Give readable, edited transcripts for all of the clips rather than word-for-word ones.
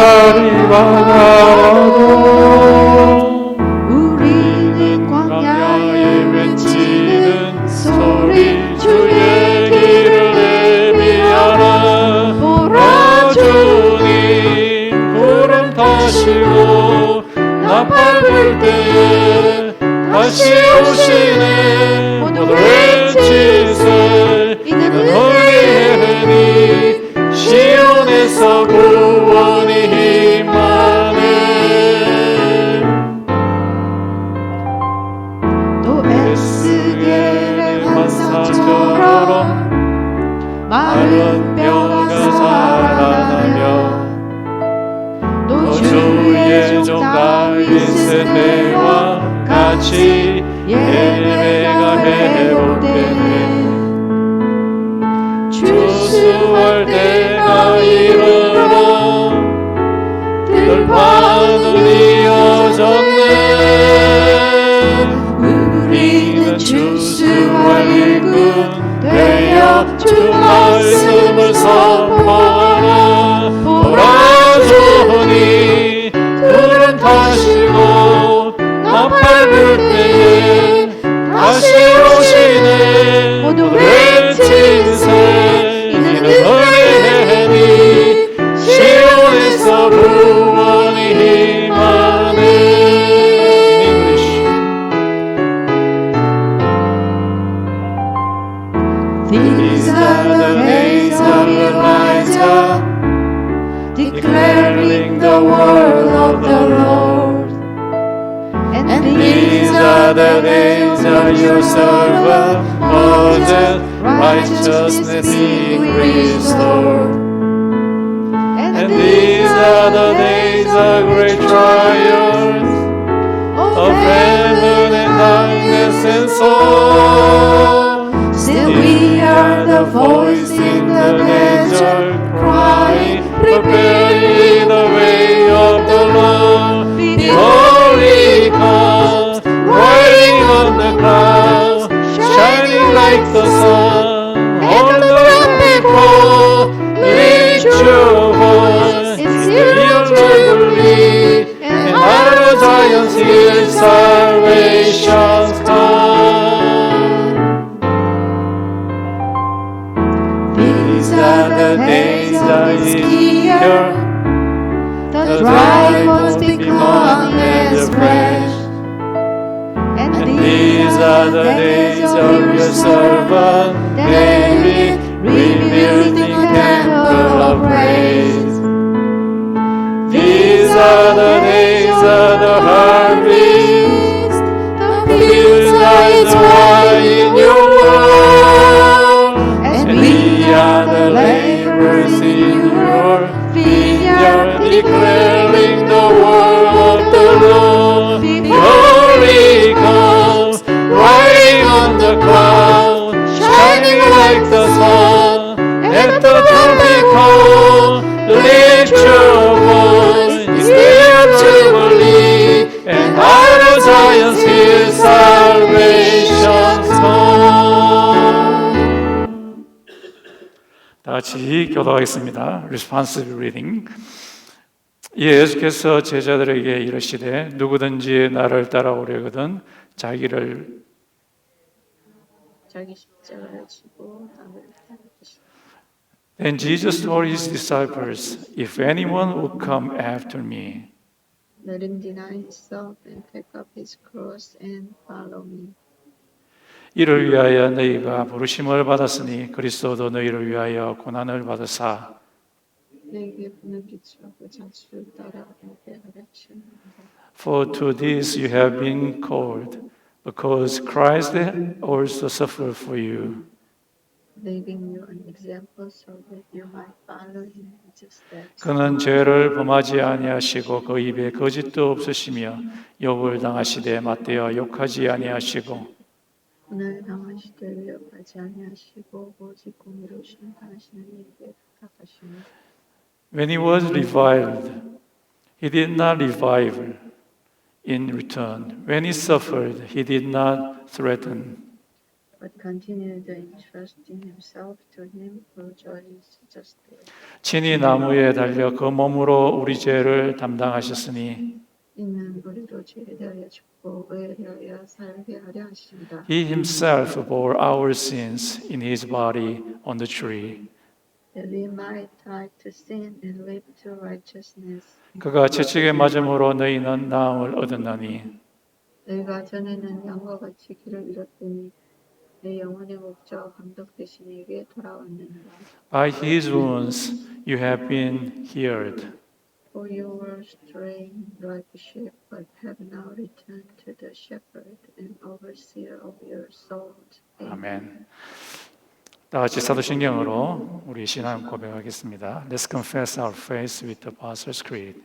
날이 다가와도 우리는 광야에 외치는 소리 주의 길을 예비하라. 보라 주님 구름 타시고 나팔 불 때에 다시 오시네. 모두 외치세. 이는 우리의 해니 시온에서 구원이 임하네. 또 에스겔의 환상처럼 마른 뼈가 살아나며 또 주의 종 다윗의 때와 같이 예배가 회복되네. 추수할 때가 이르러 들판은 이어졌네. 밟을 때에 다시 오시네. 모두 외치세. 이는 은혜니 시온에서 구원이 임하네. These are the days of Elijah, declaring the word of the Lord. And these are the days of your servant Moses, righteousness being restored. And these are the days of great trials, of heaven and darkness and sorrow. Still we hear the voice in the desert crying, prepare ye the way of the Lord. Behold, he comes, riding on the clouds, shining like the sun. On the trumpet call, lift your voice, it's your jubilee, and out of Zion's hill salvation's come. These are the days of Ezekiel, the dry bones become as fresh. And These are the days of your servant David, rebuilding temple of praise. These are the days of the harvest, the fields are dry in your world, and we are the laborers in your vineyard, declaring the word of the Lord. Behold, he comes, riding on the cloud, shining like the sun. At the trumpet call, lift your voice, it's their jubilee, and out of Zion's hill salvation's come. 다 같이 교도하겠습니다. Responsive reading. 이에 예수께서 제자들에게 이르시되 누구든지 나를 따라오려거든 자기 십자가를 지고 나를 따르시오. Then Jesus told his disciples, If anyone would come after me, Let him deny himself and pick up his cross and follow me. 이를 위하여 너희가 부르심을 받았으니 그리스도도 너희를 위하여 고난을 받으사 내게 분을 비추고 자주를 따라 오게 하려 하시는다. For to this you have been called, because Christ also suffered for you, Leaving you an example so that you might follow in his steps. 그는 죄를 범하지 아니하시고 그 입에 거짓도 없으시며 욕을 당하시되 맞대어 욕하지 아니하시고 오늘 당하시되 위협하지 아니하시고 오직 공의로 심판하시는 이에게 부탁하시며 When he was reviled, he did not revile in return. When he suffered, he did not threaten. but continued entrusting himself to him who judges justly. 친히 나무에 달려 그 몸으로 우리 죄를 담당하셨으니 이는 우리로 죄에 대하여 죽고 의에 대하여 살게 하려 하신다. he himself bore our sins in his body on the tree. That we might die to sin and live to righteousness. 그가 채찍에 맞음으로 너희는 나음을 얻었나니 너희가 전에는 양과 같이 길을 잃었더니 내 영혼의 목자와 감독 되신 이에게 돌아왔느니라. by his wounds you have been healed. For you were straying like a sheep, but have now returned to the shepherd and overseer of your souls. 아멘. 다 같이 사도신경으로 우리 신앙 고백하겠습니다. Let's confess our faith with the Apostles' Creed.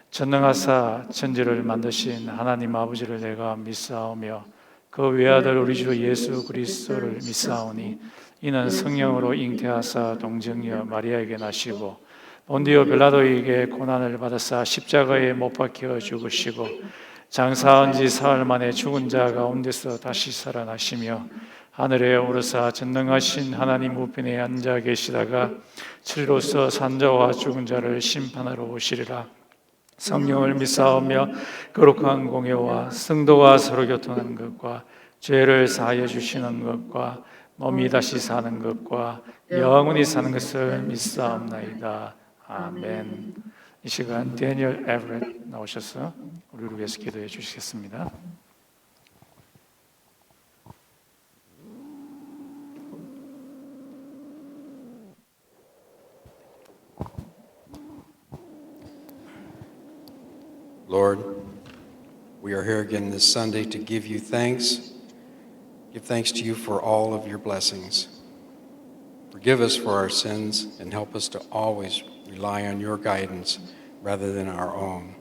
전능하사 천지를 만드신 하나님 아버지를 내가 믿사오며 그 외아들 우리 주 예수 그리스도를 믿사오니 이는 성령으로 잉태하사 동정녀 마리아에게 나시고 본디오 빌라도에게 고난을 받으사 십자가에 못 박혀 죽으시고 장사한 지 사흘 만에 죽은 자 가운데서 다시 살아나시며 하늘에 오르사 전능하신 하나님 우편에 앉아 계시다가 진리로서 산자와 죽은 자를 심판하러 오시리라. 성령을 믿사오며 거룩한 공예와 성도와 서로 교통하는 것과 죄를 사하여 주시는 것과 몸이 다시 사는 것과 영원히 사는 것을 믿사옵나이다. 아멘. 이 시간 데니얼 에버렛 나오셔서 우리를 위해서 기도해 주시겠습니다. Lord, we are here again this Sunday to give you thanks. Give thanks to you for all of your blessings. Forgive us for our sins and help us to always rely on your guidance rather than our own.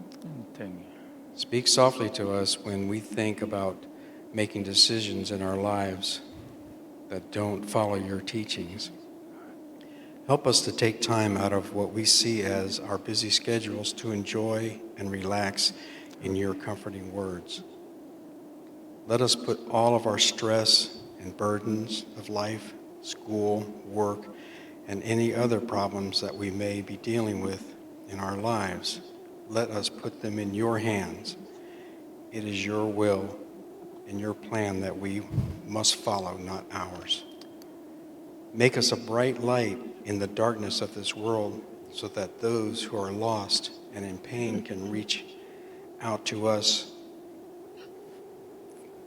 Speak softly to us when we think about making decisions in our lives that don't follow your teachings. Help us to take time out of what we see as our busy schedules to enjoy and relax in your comforting words. Let us put all of our stress and burdens of life, school, work, and any other problems that we may be dealing with in our lives. Let us put them in your hands. It is your will and your plan that we must follow, not ours. Make us a bright light in the darkness of this world so that those who are lost and in pain can reach out to us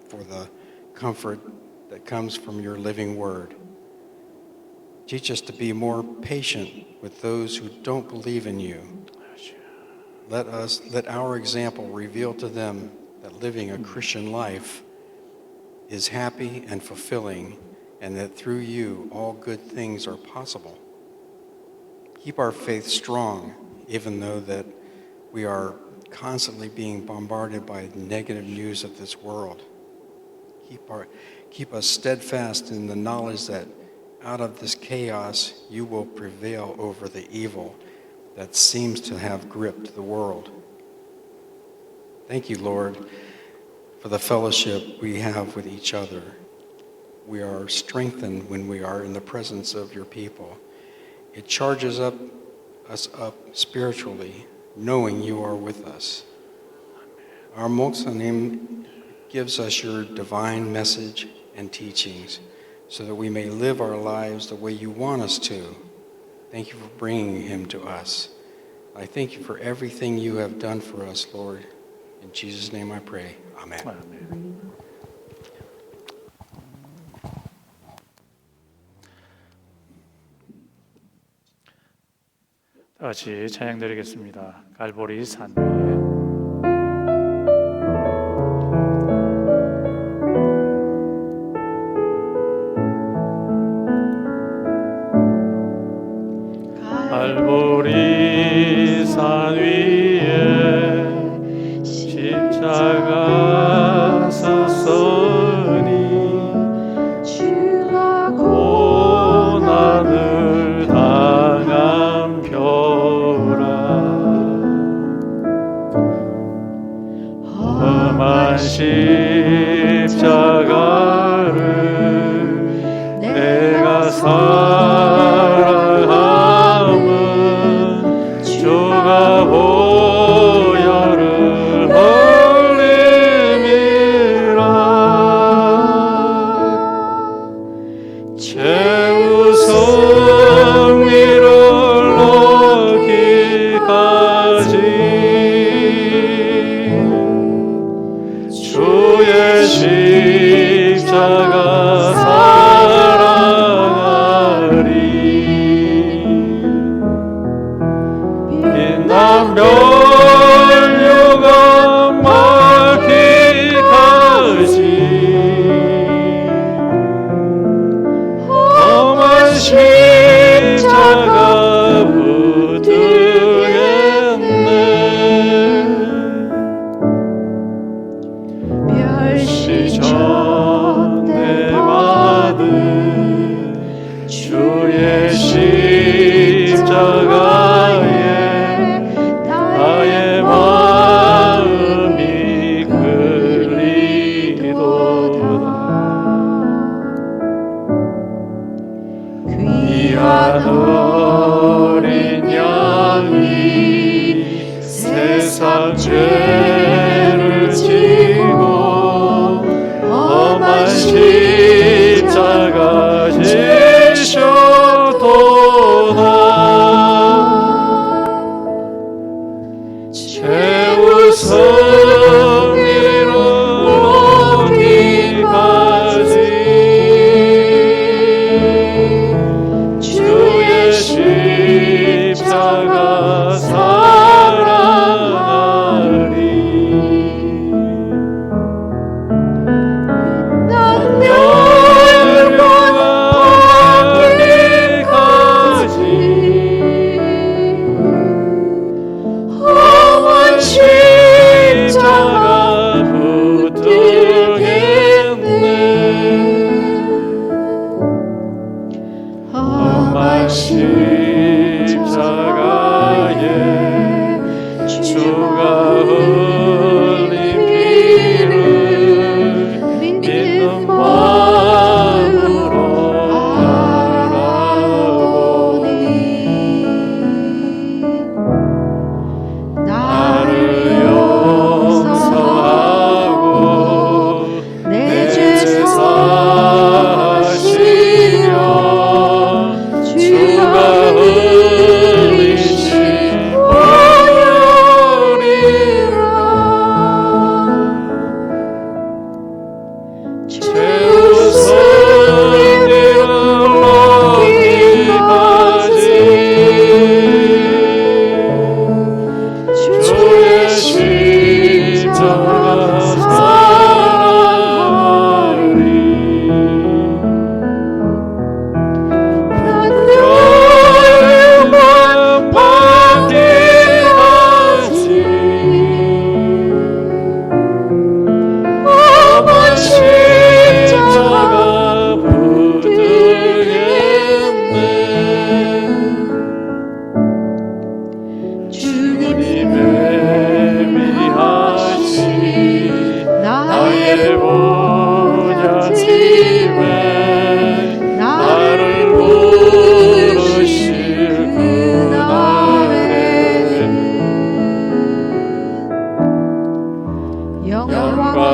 for the comfort that comes from your living word. Teach us to be more patient with those who don't believe in you. Let our example reveal to them that living a Christian life is happy and fulfilling, and that through you all good things are possible. Keep our faith strong, even though that we are constantly being bombarded by negative news of this world. Keep us steadfast in the knowledge that out of this chaos you will prevail over the evil that seems to have gripped the world. Thank you, Lord, for the fellowship we have with each other. We are strengthened when we are in the presence of your people. It charges us up spiritually, knowing you are with us. Our Moksanim gives us your divine message and teachings so that we may live our lives the way you want us to. Thank you for bringing him to us. I thank you for everything you have done for us, Lord. In Jesus' name I pray. Amen. 아멘. 다 같이 찬양 드리겠습니다. 갈보리 산 위에. 갈보리 산 위에 십자가 섰으니 주가 고난을 당한 표라 험한 십자가를 내가 사랑함은 주가 보혈을 흘림이라 최우선 위를 얻기까지 주의 십자가 사랑하리 빛난 멸류가 막기까지 험한 십자가 붙들겠네 멸시 전에 받은 주의 십자가에 나의 마음이 끌리도다 귀한 어린 양이 세상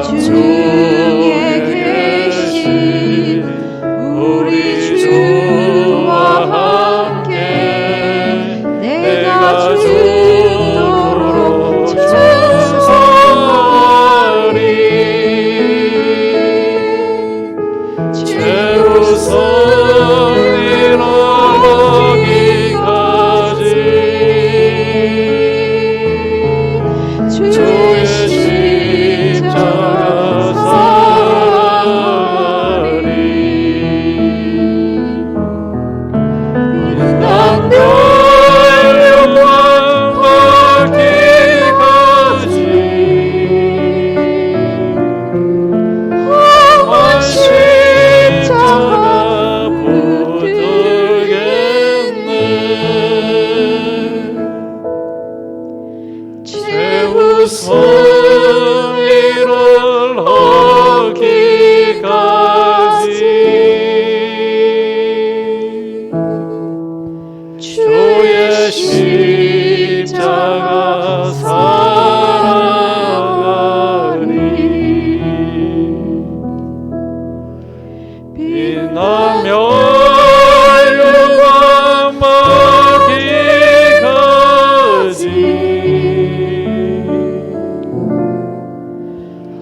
주에 계신 우리 주와 함께 내가 죽도록 찬송하리. 최후 승리로 거기까지 주의 십자가 사랑하리. 빛난 영광 거기까지 험한 십자가 붙들겠네. 최후 승리를 하기까지 주의 십자가 사랑하리. 빛나며 영광 받기까지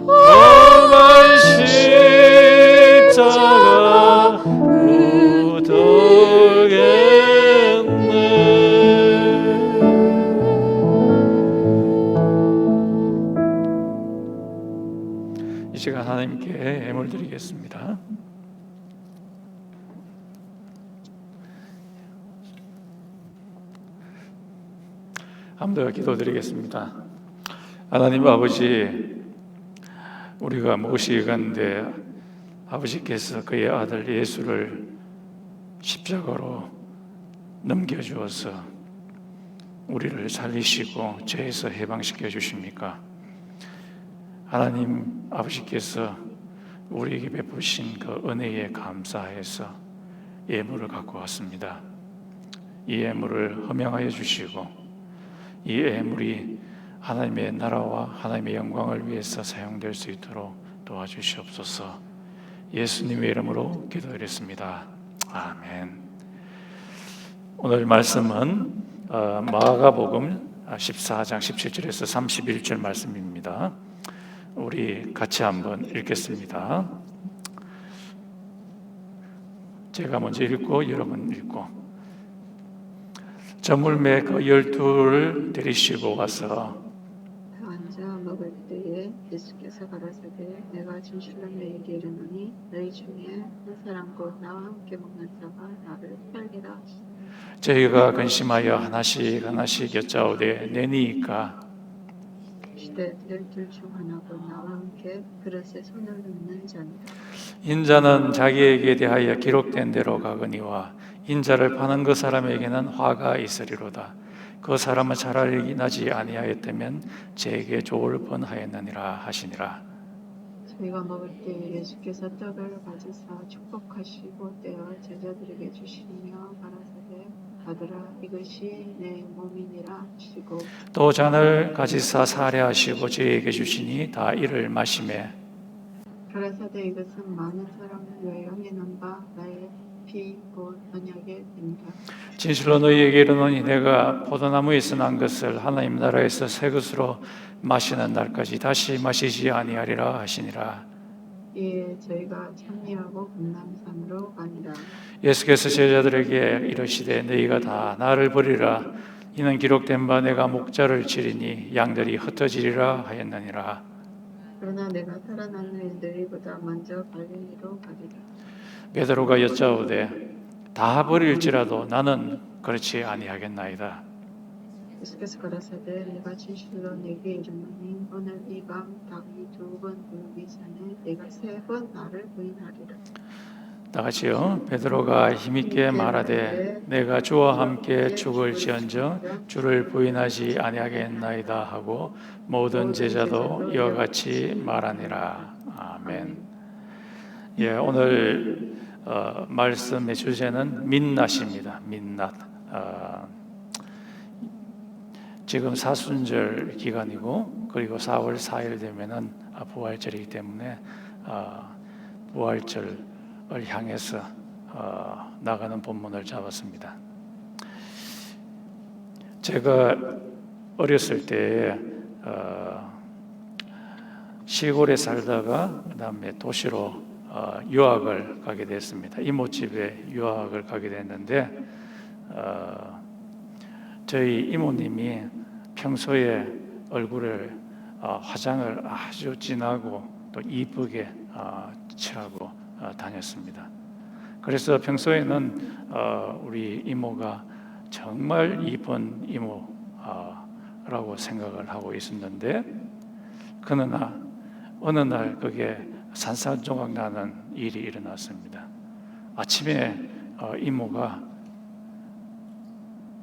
험한 십자가 붙들겠네. 이 시간 하나님께 예물 드리겠습니다. 한 번 더 기도드리겠습니다. 하나님 아버지, 우리가 모시건대 아버지께서 그의 아들 예수를 십자가로 넘겨주어서 우리를 살리시고 죄에서 해방시켜 주십니까? 하나님 아버지께서 우리에게 베푸신 그 은혜에 감사해서 예물을 갖고 왔습니다. 이 예물을 허명하여 주시고 이 예물이 하나님의 나라와 하나님의 영광을 위해서 사용될 수 있도록 도와주시옵소서. 예수님의 이름으로 기도드렸습니다. 아멘. 오늘 말씀은 마가복음 14장 17절에서 31절 말씀입니다. 우리 같이 한번 읽겠습니다. 제가 먼저 읽고 여러분 읽고. 저물매 그 12를 데리시고 와서 앉아 먹을 때에 예수께서 가라사대 내가 진실로 너희에게 이르노니 너희 중에 한 사람 곧 나와 함께 먹는 자가 나를 팔리라 하시니 저희가 근심하여 하나씩 하나씩 여짜오되 내니이까 시대 12 중 하나 곧 나와 함께 그릇에 손을 넣는 자니라. 인자는 자기에게 대하여 기록된 대로 가거니와 인자를 파는 그 사람에게는 화가 있으리로다. 그 사람은 차라리 나지 아니하였다면 제게 좋을 뻔하였느니라 하시니라. 저희가 먹을 때 예수께서 떡을 가지사 축복하시고 떼어 제자들에게 주시며 가라사대 받으라 이것이 내 몸이니라 하시고 또 잔을 가지사 사례하시고 저희에게 주시니 다 이를 마시매 가라사대 이것은 많은 사람을 위하여 행한 바 나의 피 곧 언약의 피니라. 진실로 너희에게 이르노니 내가 포도나무에서 난 것을 하나님 나라에서 새 것으로 마시는 날까지 다시 마시지 아니하리라 하시니라. 이에 저희가 찬미하고 금남산으로 가니라. 예수께서 제자들에게 이르시되 너희가 다 나를 버리라. 이는 기록된 바 내가 목자를 치리니 양들이 흩어지리라 하였느니라. 그러나 내가 살아나는 너희보다 먼저 갈릴리로 가리라. 베드로가 여짜오되 다 버릴지라도 나는 그렇지 아니하겠나이다. 예수께서 가라사대 내가 진실로 내게 이르노니 오늘 이 밤 닭이 2번 울기 전에 내가 3번 나를 부인하리라. 다 같이요. 베드로가 힘있게 말하되 내가 주와 함께 죽을지언정 주를 부인하지 아니하겠나이다 하고 모든 제자도 이와 같이 말하니라. 아멘. 예, 오늘 말씀의 주제는 민낯입니다. 민낯. 지금 사순절 기간이고 그리고 4월 4일 되면은 부활절이기 때문에 부활절을 향해서 나가는 본문을 잡았습니다. 제가 어렸을 때 시골에 살다가 그다음에 도시로 유학을 가게 됐습니다. 이모집에 유학을 가게 됐는데 저희 이모님이 평소에 얼굴을 화장을 아주 진하고 또 이쁘게 칠하고 다녔습니다. 그래서 평소에는 우리 이모가 정말 이쁜 이모라고 생각을 하고 있었는데 어느 날 그게 산산조각 나는 일이 일어났습니다. 아침에 이모가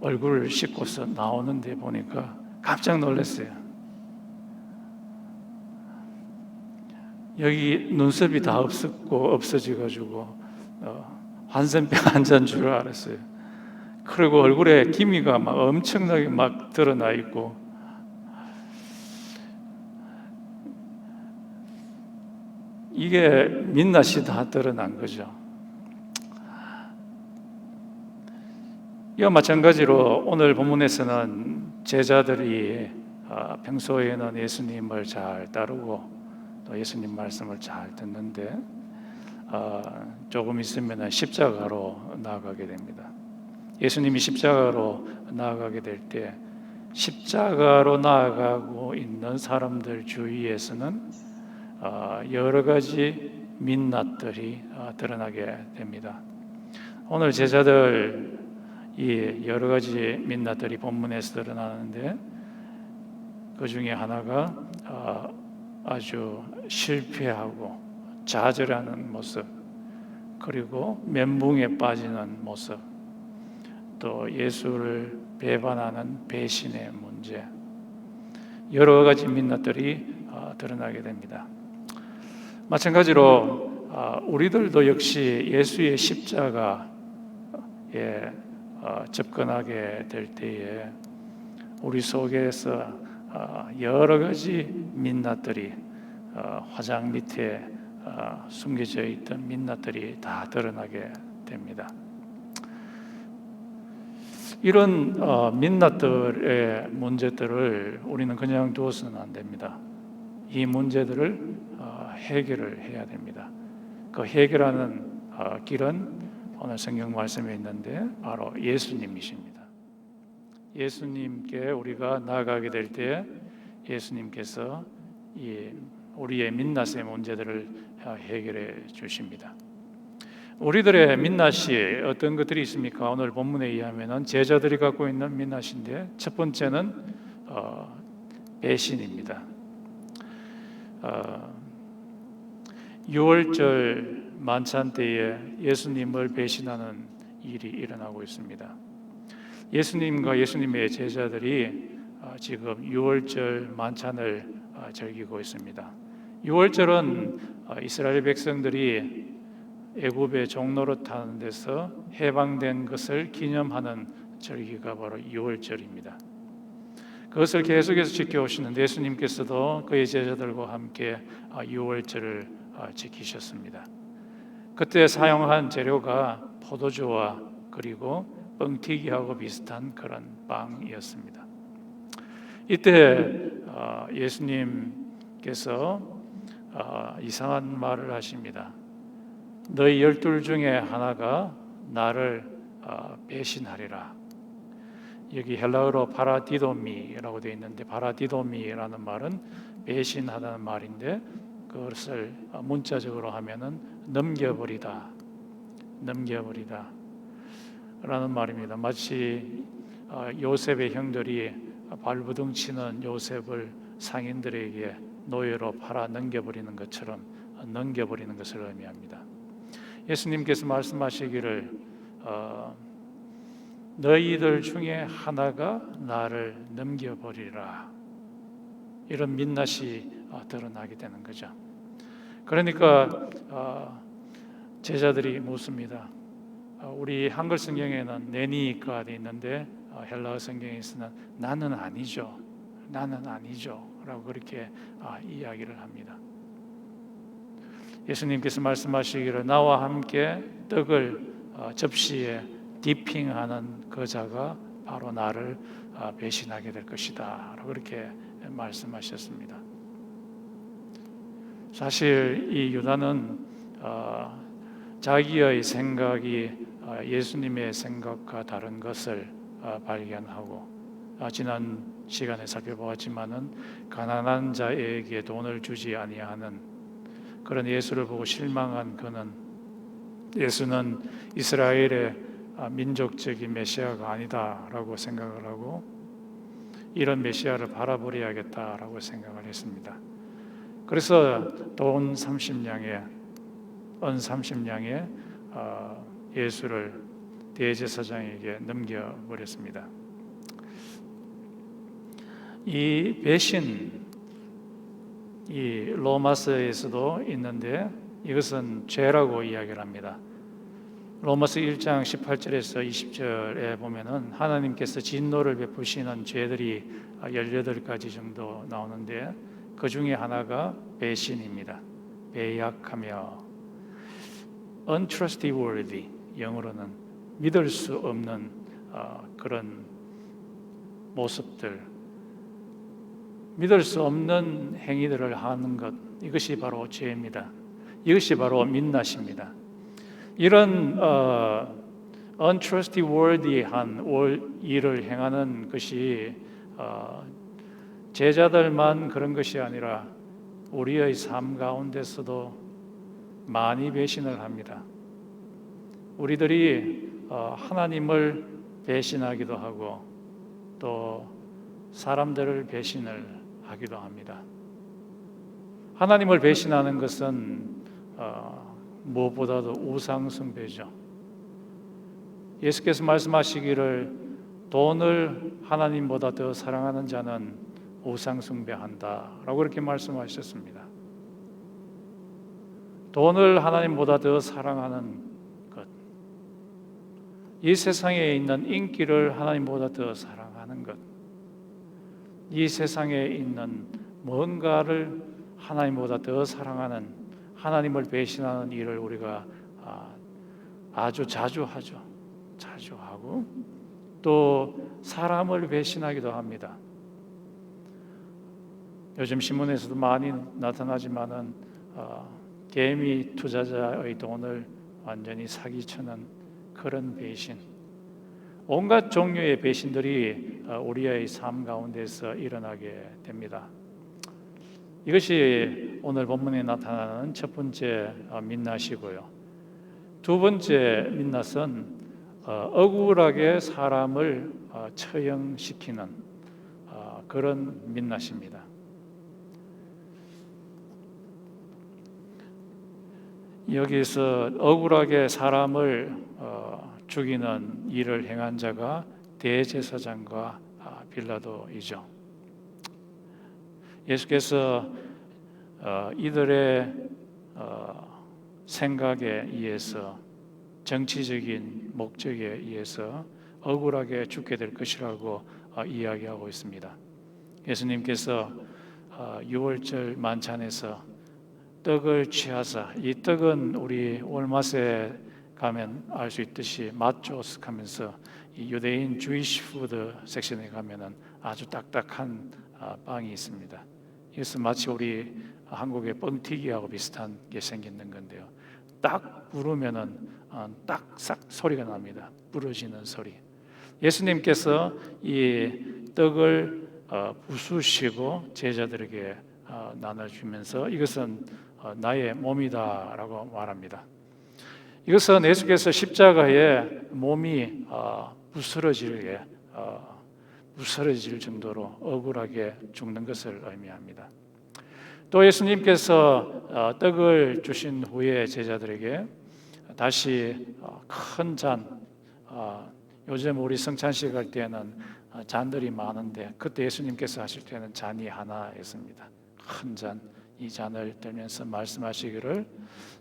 얼굴을 씻고서 나오는데 보니까 깜짝 놀랐어요. 여기 눈썹이 다 없어지가지고 한센병 환자인 줄 알았어요. 그리고 얼굴에 기미가 막 엄청나게 막 드러나 있고 이게 민낯이 다 드러난 거죠. 이와 마찬가지로 오늘 본문에서는 제자들이 평소에는 예수님을 잘 따르고 또 예수님 말씀을 잘 듣는데 조금 있으면 십자가로 나아가게 됩니다. 예수님이 십자가로 나아가게 될 때 십자가로 나아가고 있는 사람들 주위에서는 여러 가지 민낯들이 드러나게 됩니다. 오늘 제자들 이 여러 가지 민낯들이 본문에서 드러나는데 그 중에 하나가 아주 실패하고 좌절하는 모습, 그리고 멘붕에 빠지는 모습, 또 예수를 배반하는 배신의 문제, 여러 가지 민낯들이 드러나게 됩니다. 마찬가지로 우리들도 역시 예수의 십자가에 접근하게 될 때에 우리 속에서 여러 가지 민낯들이 화장 밑에 숨겨져 있던 민낯들이 다 드러나게 됩니다. 이런 민낯들의 문제들을 우리는 그냥 두어서는 안 됩니다. 이 문제들을 해결을 해야 됩니다. 그 해결하는 길은 오늘 성경 말씀에 있는데 바로 예수님이십니다. 예수님께 우리가 나아가게 될 때 예수님께서 우리의 민낯의 문제들을 해결해 주십니다. 우리들의 민낯이 어떤 것들이 있습니까? 오늘 본문에 의하면 제자들이 갖고 있는 민낯인데 첫 번째는 배신입니다. 유월절 만찬 때에 예수님을 배신하는 일이 일어나고 있습니다. 예수님과 예수님의 제자들이 지금 유월절 만찬을 즐기고 있습니다. 유월절은 이스라엘 백성들이 애굽의 종노릇하는 데서 해방된 것을 기념하는 절기가 바로 유월절입니다. 그것을 계속해서 지켜오시는 예수님께서도 그의 제자들과 함께 유월절을 지키셨습니다. 그때 사용한 재료가 포도주와 그리고 뻥튀기하고 비슷한 그런 빵이었습니다. 이때 예수님께서 이상한 말을 하십니다. 너희 12 중에 하나가 나를 배신하리라. 여기 헬라어로 파라디도미라고 되어 있는데 파라디도미라는 말은 배신하다는 말인데 그것을 문자적으로 하면은 넘겨버리다 라는 말입니다. 마치 요셉의 형들이 발부둥 치는 요셉을 상인들에게 노예로 팔아 넘겨버리는 것처럼 넘겨버리는 것을 의미합니다. 예수님께서 말씀하시기를 너희들 중에 하나가 나를 넘겨버리라, 이런 민낯이 드러나게 되는 거죠. 그러니까 제자들이 묻습니다. 우리 한글 성경에는 내니가 돼 있는데 헬라어 성경에서는 나는 아니죠, 나는 아니죠 라고 그렇게 이야기를 합니다. 예수님께서 말씀하시기를 나와 함께 떡을 접시에 디핑하는 그 자가 바로 나를 배신하게 될 것이다 라고 그렇게 말씀하셨습니다. 사실 이 유다는 자기의 생각이 예수님의 생각과 다른 것을 발견하고 지난 시간에 살펴보았지만은 가난한 자에게 돈을 주지 아니하는 그런 예수를 보고 실망한 그는 예수는 이스라엘의 민족적인 메시아가 아니다라고 생각을 하고 이런 메시아를 바라버려야겠다라고 생각을 했습니다. 그래서 돈 30냥에 은 30냥에 예수를 대제사장에게 넘겨버렸습니다. 이 배신, 이 로마서에서도 있는데 이것은 죄라고 이야기를 합니다. 로마서 1장 18절에서 20절에 보면은 하나님께서 진노를 베푸시는 죄들이 18가지 정도 나오는데 그 중에 하나가 배신입니다. 배약하며 untrustworthy, 영어로는 믿을 수 없는 그런 모습들, 믿을 수 없는 행위들을 하는 것, 이것이 바로 죄입니다. 이것이 바로 민낯입니다. 이런 untrustworthy한 일을 행하는 것이 제자들만 그런 것이 아니라 우리의 삶 가운데서도 많이 배신을 합니다. 우리들이 하나님을 배신하기도 하고 또 사람들을 배신을 하기도 합니다. 하나님을 배신하는 것은 무엇보다도 우상 숭배죠. 예수께서 말씀하시기를 돈을 하나님보다 더 사랑하는 자는 우상 숭배한다 라고 그렇게 말씀하셨습니다. 돈을 하나님보다 더 사랑하는 것, 이 세상에 있는 인기를 하나님보다 더 사랑하는 것, 이 세상에 있는 뭔가를 하나님보다 더 사랑하는, 하나님을 배신하는 일을 우리가 아주 자주 하죠. 자주 하고 또 사람을 배신하기도 합니다. 요즘 신문에서도 많이 나타나지만은 개미 투자자의 돈을 완전히 사기치는 그런 배신, 온갖 종류의 배신들이 우리의 삶 가운데서 일어나게 됩니다. 이것이 오늘 본문에 나타나는 첫 번째 민낯이고요. 두 번째 민낯은 억울하게 사람을 처형시키는 그런 민낯입니다. 여기서 억울하게 사람을 죽이는 일을 행한 자가 대제사장과 빌라도이죠. 예수께서 이들의 생각에 의해서, 정치적인 목적에 의해서 억울하게 죽게 될 것이라고 이야기하고 있습니다. 예수님께서 유월절 만찬에서 떡을 취하사, 이 떡은 우리 월마세 가면 알 수 있듯이 맛조스 하면서 이 유대인 주이시 푸드 섹션에 가면은 아주 딱딱한 빵이 있습니다. 이것은 마치 우리 한국의 뻥튀기하고 비슷한 게 생기는 건데요. 딱 부르면은 딱싹 소리가 납니다. 부러지는 소리. 예수님께서 이 떡을 부수시고 제자들에게 나눠주면서 이것은 나의 몸이다라고 말합니다. 이것은 예수께서 십자가에 몸이 부스러질 정도로 억울하게 죽는 것을 의미합니다. 또 예수님께서 떡을 주신 후에 제자들에게 다시 큰 잔, 요즘 우리 성찬식 할 때는 잔들이 많은데 그때 예수님께서 하실 때는 잔이 하나였습니다. 큰 잔, 이 잔을 들면서 말씀하시기를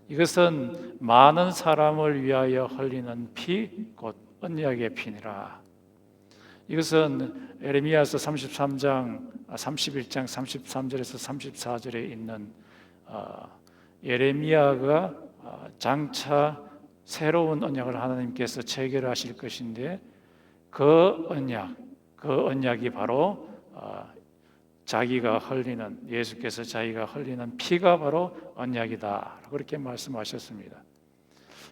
이것은 많은 사람을 위하여 흘리는 피, 곧 언약의 피니라. 이것은 에레미야서 33장 31장 33절에서 34절에 있는 예레미야가 장차 새로운 언약을 하나님께서 체결하실 것인데 그 언약이 바로 자기가 흘리는, 예수께서 자기가 흘리는 피가 바로 언약이다, 그렇게 말씀하셨습니다.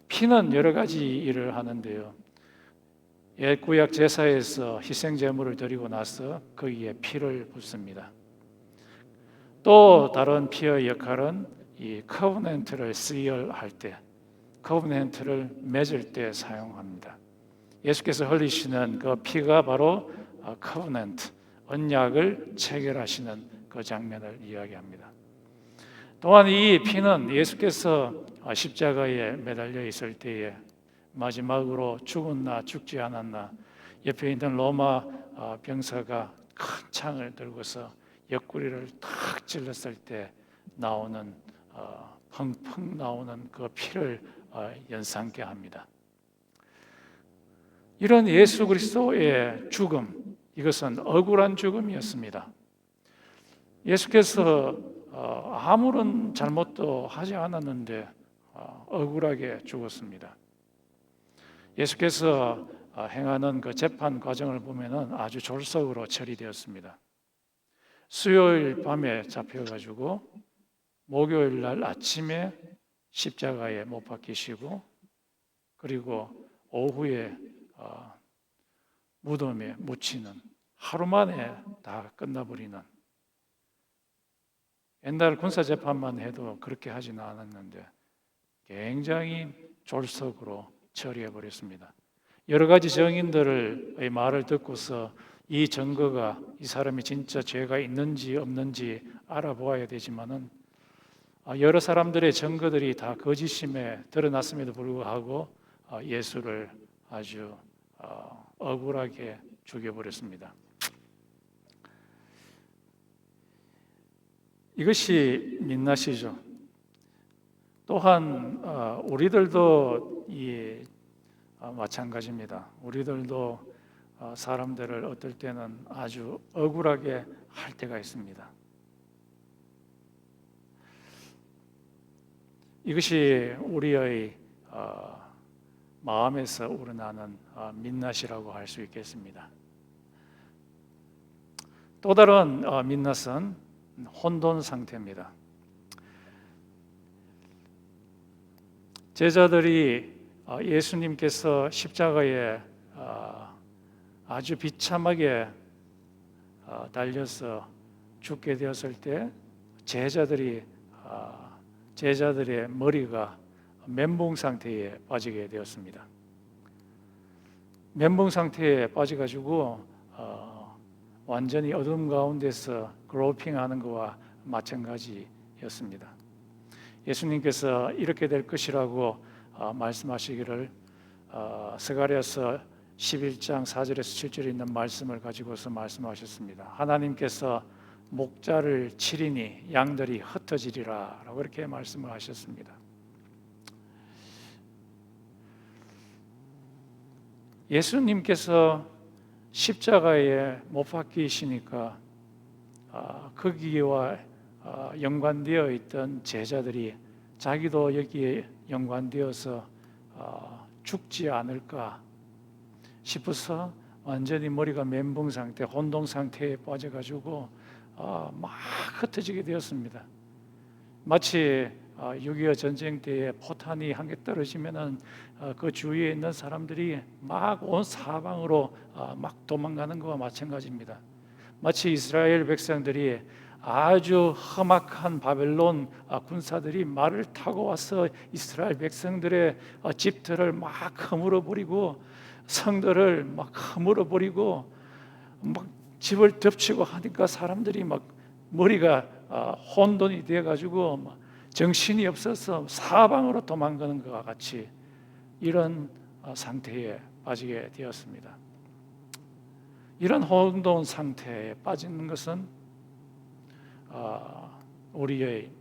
피는 여러 가지 일을 하는데요, 옛 구약 제사에서 희생 제물을 드리고 나서 거기에 피를 붓습니다. 또 다른 피의 역할은 이 커버넌트를 시얼할 때, 커버넌트를 맺을 때 사용합니다. 예수께서 흘리시는 그 피가 바로 커버넌트, 언약을 체결하시는 그 장면을 이야기합니다. 또한 이 피는 예수께서 십자가에 매달려 있을 때에 마지막으로 죽었나 죽지 않았나, 옆에 있는 로마 병사가 큰 창을 들고서 옆구리를 탁 찔렀을 때 나오는 펑펑 나오는 그 피를 연상케 합니다. 이런 예수 그리스도의 죽음, 이것은 억울한 죽음이었습니다. 예수께서 아무런 잘못도 하지 않았는데 억울하게 죽었습니다. 예수께서 행하는 그 재판 과정을 보면은 아주 졸속으로 처리되었습니다. 수요일 밤에 잡혀가지고 목요일 날 아침에 십자가에 못 박히시고, 그리고 오후에 무덤에 묻히는, 하루 만에 다 끝나버리는, 옛날 군사재판만 해도 그렇게 하지는 않았는데 굉장히 졸속으로 처리해버렸습니다. 여러 가지 증인들의 말을 듣고서 이 증거가, 이 사람이 진짜 죄가 있는지 없는지 알아보아야 되지만은 여러 사람들의 증거들이 다 거짓임에 드러났음에도 불구하고 예수를 아주 억울하게 죽여버렸습니다. 이것이 민낯이죠. 또한 우리들도 마찬가지입니다. 우리들도 사람들을 어떨 때는 아주 억울하게 할 때가 있습니다. 이것이 우리의 마음에서 우러나는 민낯이라고 할 수 있겠습니다. 또 다른 민낯은 혼돈 상태입니다. 제자들이 예수님께서 십자가에 아주 비참하게 달려서 죽게 되었을 때 제자들의 머리가 멘붕 상태에 빠지게 되었습니다. 멘붕 상태에 빠져가지고 완전히 어둠 가운데서 그로핑하는 것과 마찬가지였습니다. 예수님께서 이렇게 될 것이라고 말씀하시기를 스가랴서 11장 4절에서 7절에 있는 말씀을 가지고서 말씀하셨습니다. 하나님께서 목자를 치리니 양들이 흩어지리라 라고 이렇게 말씀을 하셨습니다. 예수님께서 십자가에 못 박히시니까 거기와 연관되어 있던 제자들이 자기도 여기에 연관되어서 죽지 않을까 싶어서 완전히 머리가 멘붕 상태, 혼동 상태에 빠져가지고 막 흩어지게 되었습니다. 마치 6.25 전쟁 때에 포탄이 한 개 떨어지면은 그 주위에 있는 사람들이 막 온 사방으로 막 도망가는 것과 마찬가지입니다. 마치 이스라엘 백성들이 아주 험악한 바벨론 군사들이 말을 타고 와서 이스라엘 백성들의 집들을 막 허물어 버리고 성들을 막 허물어 버리고 막 집을 덮치고 하니까 사람들이 막 머리가 혼돈이 되어 가지고 정신이 없어서 사방으로 도망가는 것과 같이 이런 상태에 빠지게 되었습니다. 이런 혼돈 상태에 빠지는 것은 우리의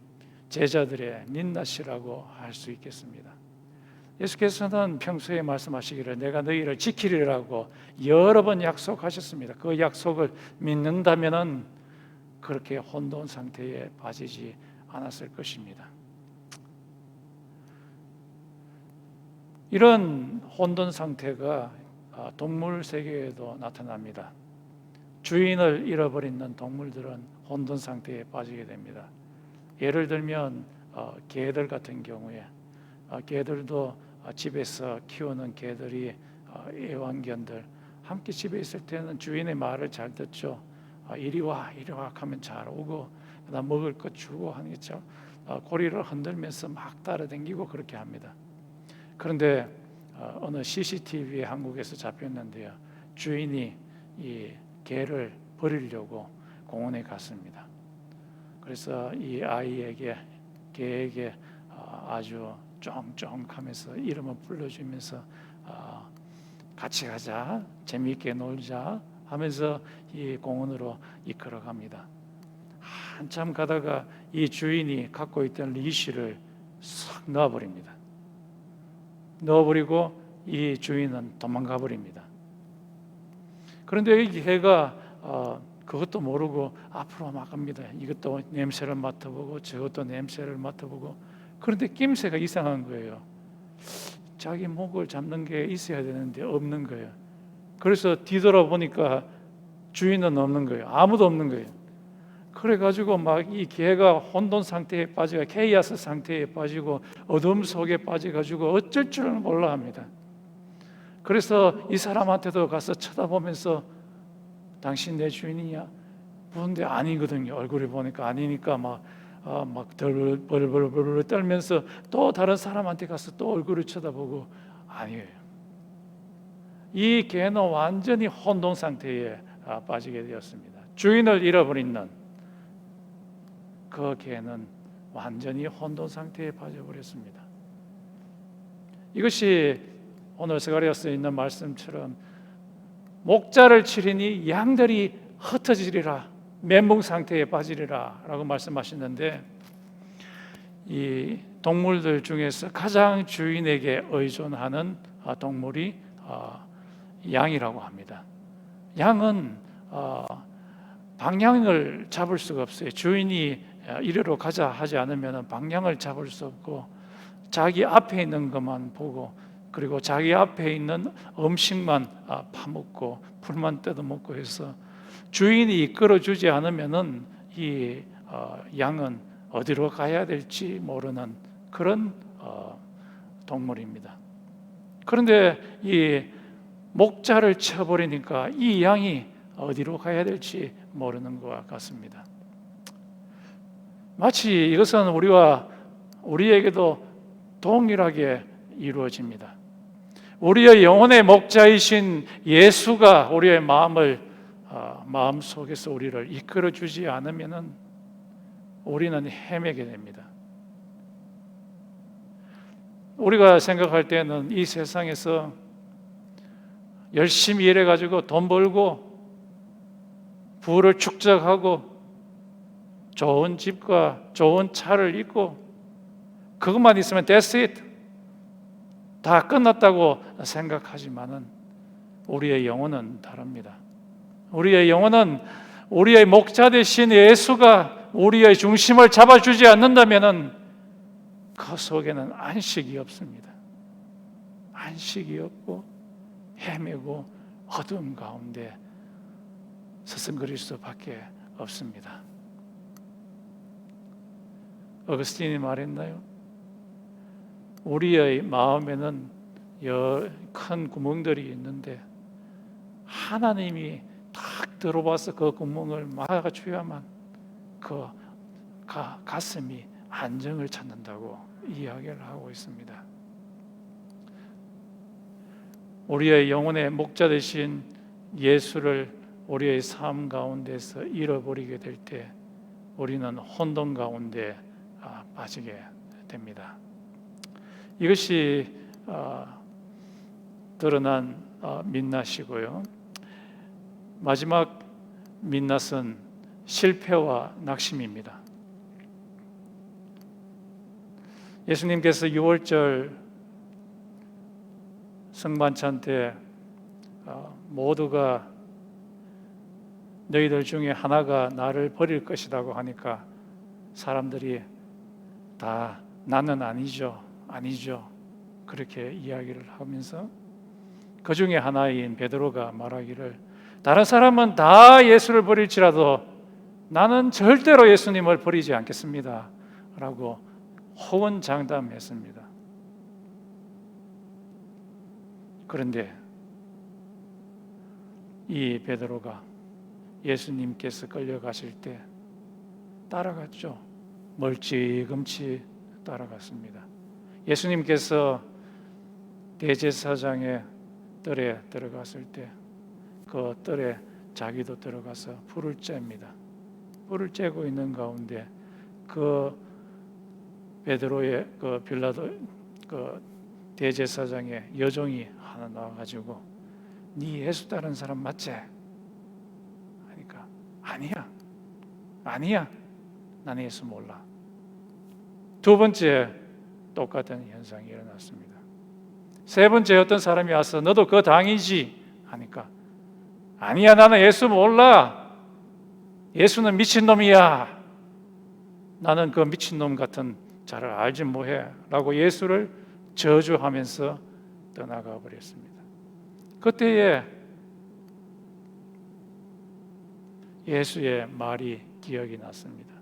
제자들의 민낯이라고 할 수 있겠습니다. 예수께서는 평소에 말씀하시기를 내가 너희를 지키리라고 여러 번 약속하셨습니다. 그 약속을 믿는다면은 그렇게 혼돈 상태에 빠지지 않았을 것입니다. 이런 혼돈 상태가 동물 세계에도 나타납니다. 주인을 잃어버리는 동물들은 혼돈 상태에 빠지게 됩니다. 예를 들면 개들 같은 경우에 개들도 집에서 키우는 개들이 애완견들 함께 집에 있을 때는 주인의 말을 잘 듣죠. 이리 와 하면 잘 오고 그다음 먹을 것 주고 하는 게 고리를 흔들면서 막 따라다니고 그렇게 합니다. 그런데 어느 CCTV에 한국에서 잡혔는데요. 주인이 이 개를 버리려고 공원에 갔습니다. 그래서 이 아이에게 개에게 아주 쫑쫑하면서 이름을 불러주면서 같이 가자, 재미있게 놀자 하면서 이 공원으로 이끌어갑니다. 한참 가다가 이 주인이 갖고 있던 리시를 싹 놔버립니다. 넣어버리고 이 주인은 도망가 버립니다. 그런데 이 개가 그것도 모르고 앞으로 막 갑니다. 이것도 냄새를 맡아보고 저것도 냄새를 맡아보고 그런데 낌새가 이상한 거예요. 자기 목을 잡는 게 있어야 되는데 없는 거예요. 그래서 뒤돌아보니까 주인은 없는 거예요. 아무도 없는 거예요. 그래가지고 막 이 개가 혼돈 상태에 빠지고 케이아스 상태에 빠지고 어둠 속에 빠져가지고 어쩔 줄을 몰라 합니다. 그래서 이 사람한테도 가서 쳐다보면서 당신 내 주인이냐? 그런데 아니거든요. 얼굴을 보니까 아니니까 막 벌벌 떨면서 또 다른 사람한테 가서 또 얼굴을 쳐다보고 아니에요. 이 개는 완전히 혼돈 상태에 빠지게 되었습니다. 주인을 잃어버리는 그 개는 완전히 혼돈 상태에 빠져버렸습니다. 이것이 오늘 스가랴서에 있는 말씀처럼 목자를 치리니 양들이 흩어지리라 멘붕 상태에 빠지리라 라고 말씀하시는데 이 동물들 중에서 가장 주인에게 의존하는 동물이 양이라고 합니다. 양은 방향을 잡을 수가 없어요. 주인이 이리로 가자 하지 않으면 방향을 잡을 수 없고 자기 앞에 있는 것만 보고 그리고 자기 앞에 있는 음식만 파먹고 풀만 뜯어먹고 해서 주인이 이끌어주지 않으면은 이 양은 어디로 가야 될지 모르는 그런 동물입니다. 그런데 이 목자를 쳐버리니까 이 양이 어디로 가야 될지 모르는 것과 같습니다. 마치 이것은 우리에게도 동일하게 이루어집니다. 우리의 영혼의 목자이신 예수가 우리의 마음 속에서 우리를 이끌어 주지 않으면은 우리는 헤매게 됩니다. 우리가 생각할 때는 이 세상에서 열심히 일해 가지고 돈 벌고 부를 축적하고 좋은 집과 좋은 차를 입고 그것만 있으면 that's it. 다 끝났다고 생각하지만은 우리의 영혼은 다릅니다. 우리의 영혼은 우리의 목자 되신 예수가 우리의 중심을 잡아주지 않는다면은 그 속에는 안식이 없습니다. 안식이 없고 헤매고 어둠 가운데 서성거릴 수밖에 없습니다. 어거스틴이 말했나요? 우리의 마음에는 큰 구멍들이 있는데 하나님이 딱 들어와서 그 구멍을 막아줘야만 그 가슴이 안정을 찾는다고 이야기를 하고 있습니다. 우리의 영혼의 목자 되신 예수를 우리의 삶 가운데서 잃어버리게 될 때 우리는 혼돈 가운데 빠지게 됩니다. 이것이 드러난 민낯이고요. 마지막 민낯은 실패와 낙심입니다. 예수님께서 6월절 성만찬 때 모두가 너희들 중에 하나가 나를 버릴 것이라고 하니까 사람들이 다 나는 아니죠, 아니죠 그렇게 이야기를 하면서 그 중에 하나인 베드로가 말하기를 다른 사람은 다 예수를 버릴지라도 나는 절대로 예수님을 버리지 않겠습니다 라고 호언장담했습니다. 그런데 이 베드로가 예수님께서 끌려가실 때 따라갔죠. 멀찌감치 따라갔습니다. 예수님께서 대제사장의 뜰에 들어갔을 때 그 뜰에 자기도 들어가서 불을 쬐입니다. 불을 쬐고 있는 가운데 그 베드로의 그 빌라도 그 대제사장의 여종이 하나 나와가지고 네 예수 따르는 사람 맞지? 하니까 아니야 나는 예수 몰라. 두 번째 똑같은 현상이 일어났습니다. 세 번째 어떤 사람이 와서 너도 그 당이지 하니까 아니야 나는 예수 몰라. 예수는 미친놈이야. 나는 그 미친놈 같은 자를 알지 뭐해 라고 예수를 저주하면서 떠나가 버렸습니다. 그때에 예수의 말이 기억이 났습니다.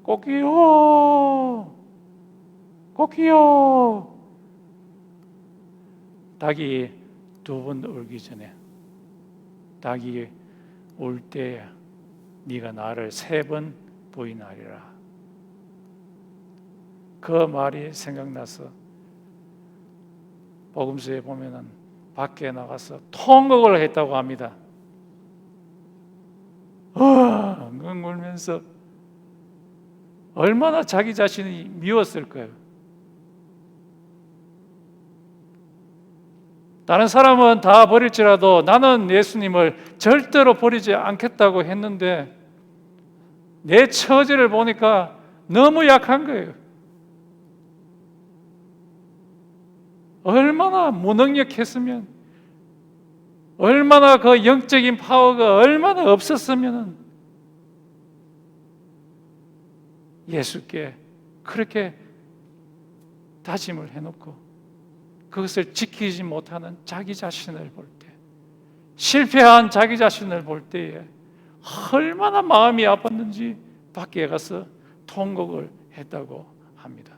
꼭이요 닭이 두 번 울기 전에 닭이 울 때 네가 나를 세 번 부인하리라. 그 말이 생각나서 복음서에 보면은 밖에 나가서 통곡을 했다고 합니다. 엉엉 울면서 얼마나 자기 자신이 미웠을까요? 다른 사람은 다 버릴지라도 나는 예수님을 절대로 버리지 않겠다고 했는데 내 처지를 보니까 너무 약한 거예요. 얼마나 무능력했으면, 얼마나 그 영적인 파워가 얼마나 없었으면 예수께 그렇게 다짐을 해놓고 그것을 지키지 못하는 자기 자신을 볼 때, 실패한 자기 자신을 볼 때에 얼마나 마음이 아팠는지 밖에 가서 통곡을 했다고 합니다.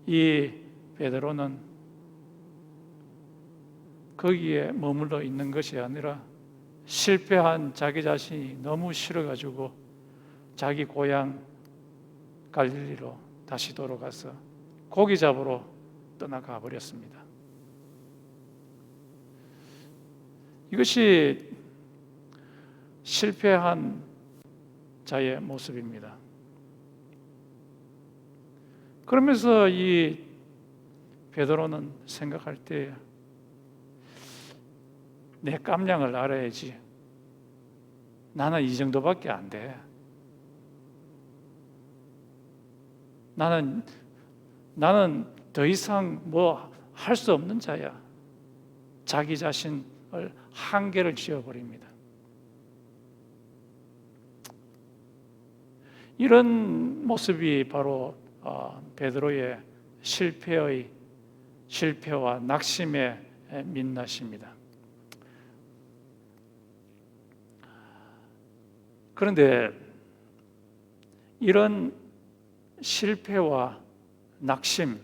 이 베드로는 거기에 머물러 있는 것이 아니라 실패한 자기 자신이 너무 싫어가지고 자기 고향 갈릴리로 다시 돌아가서 고기 잡으러 떠나가 버렸습니다. 이것이 실패한 자의 모습입니다. 그러면서 이 베드로는 생각할 때 내 깜냥을 알아야지. 나는 이 정도밖에 안 돼. 나는 더 이상 뭐 할 수 없는 자야. 자기 자신을 한계를 지어버립니다. 이런 모습이 바로 베드로의 실패와 낙심의 민낯입니다. 그런데 이런 실패와 낙심,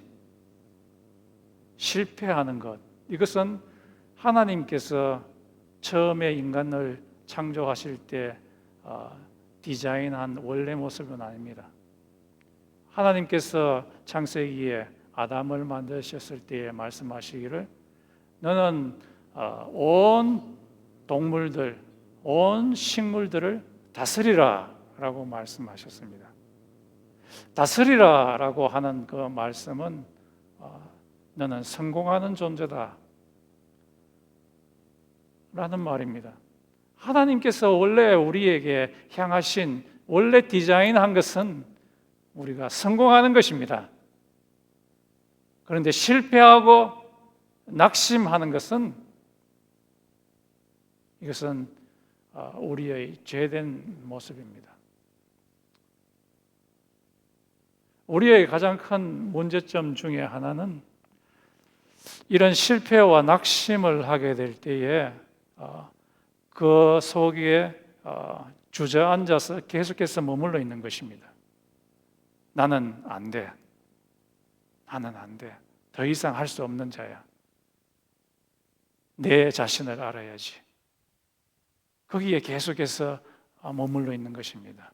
실패하는 것, 이것은 하나님께서 처음에 인간을 창조하실 때 디자인한 원래 모습은 아닙니다. 하나님께서 창세기에 아담을 만드셨을 때에 말씀하시기를 너는 온 동물들, 온 식물들을 다스리라 라고 말씀하셨습니다. 다스리라 라고 하는 그 말씀은 너는 성공하는 존재다 라는 말입니다. 하나님께서 원래 우리에게 향하신 원래 디자인한 것은 우리가 성공하는 것입니다. 그런데 실패하고 낙심하는 것은 이것은 우리의 죄된 모습입니다. 우리의 가장 큰 문제점 중에 하나는 이런 실패와 낙심을 하게 될 때에 그 속에 주저앉아서 계속해서 머물러 있는 것입니다. 나는 안 돼. 나는 안 돼. 더 이상 할 수 없는 자야. 내 자신을 알아야지. 거기에 계속해서 머물러 있는 것입니다.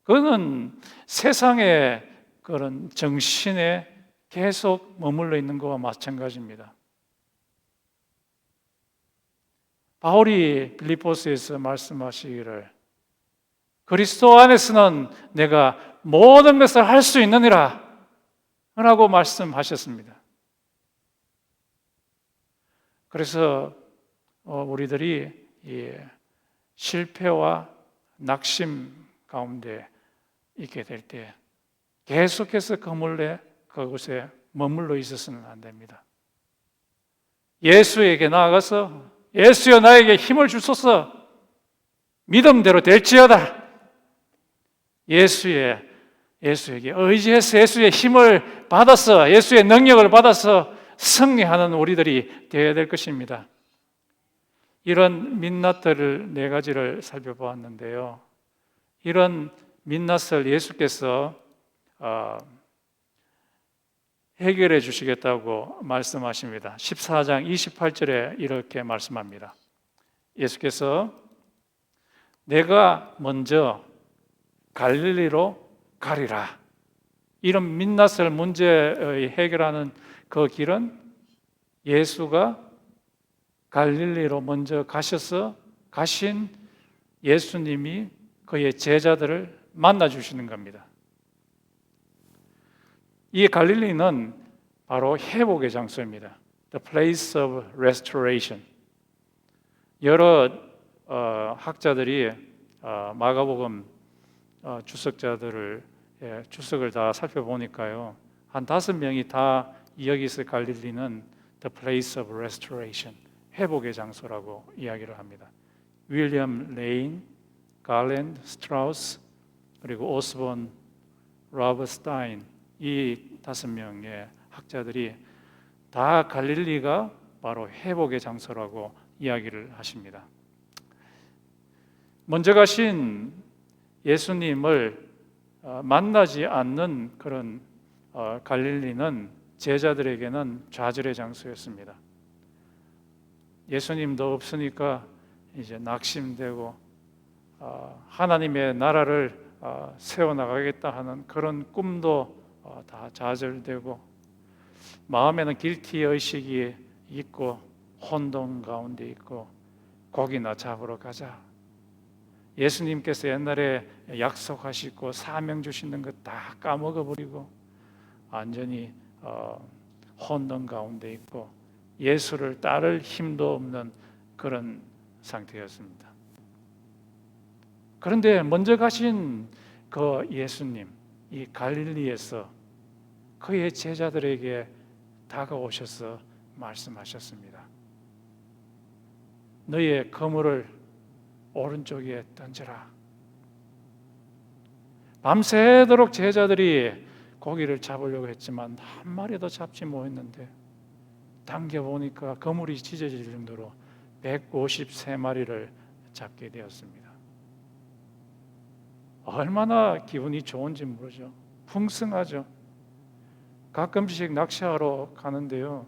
그거는 세상의 그런 정신에 계속 머물러 있는 것과 마찬가지입니다. 바울이 빌립보서에서 말씀하시기를 그리스도 안에서는 내가 모든 것을 할 수 있느니라 라고 말씀하셨습니다. 그래서 우리들이 이 실패와 낙심 가운데 있게 될 때 계속해서 그곳에 머물러 있어서는 안 됩니다. 예수에게 나아가서 예수여 나에게 힘을 주소서 믿음대로 될지어다. 예수에게 의지해서 예수의 힘을 받아서 예수의 능력을 받아서 승리하는 우리들이 되어야 될 것입니다. 이런 민낯들을 네 가지를 살펴보았는데요. 이런 민낯을 예수께서 해결해 주시겠다고 말씀하십니다. 14장 28절에 이렇게 말씀합니다. 예수께서 내가 먼저 갈릴리로 가리라. 이런 민낯을 문제의 해결하는 그 길은 예수가 갈릴리로 먼저 가신 예수님이 그의 제자들을 만나 주시는 겁니다. 이 갈릴리는 바로 회복의 장소입니다. The place of restoration. 여러 학자들이 마가복음 주석자들을 주석을 다 살펴보니까요, 한 5명이 다 여기서 갈릴리는 The place of restoration, 회복의 장소라고 이야기를 합니다. 윌리엄 레인, 갈랜드, 스트라우스, 그리고 오스본, 로버트 스타인, 이 5명의 학자들이 다 갈릴리가 바로 회복의 장소라고 이야기를 하십니다. 먼저 가신 예수님을 만나지 않는 그런 갈릴리는 제자들에게는 좌절의 장소였습니다. 예수님도 없으니까 이제 낙심되고 하나님의 나라를 세워나가겠다 하는 그런 꿈도 다 좌절되고 마음에는 길티 의식이 있고 혼돈 가운데 있고 고기나 잡으러 가자. 예수님께서 옛날에 약속하시고 사명 주시는 것 다 까먹어버리고 완전히 혼돈 가운데 있고 예수를 따를 힘도 없는 그런 상태였습니다. 그런데 먼저 가신 그 예수님, 이 갈릴리에서 그의 제자들에게 다가오셔서 말씀하셨습니다. 너의 그물을 오른쪽에 던져라. 밤새도록 제자들이 고기를 잡으려고 했지만 한 마리도 잡지 못했는데 당겨보니까 그물이 찢어질 정도로 153마리를 잡게 되었습니다. 얼마나 기분이 좋은지 모르죠. 풍성하죠. 가끔씩 낚시하러 가는데요,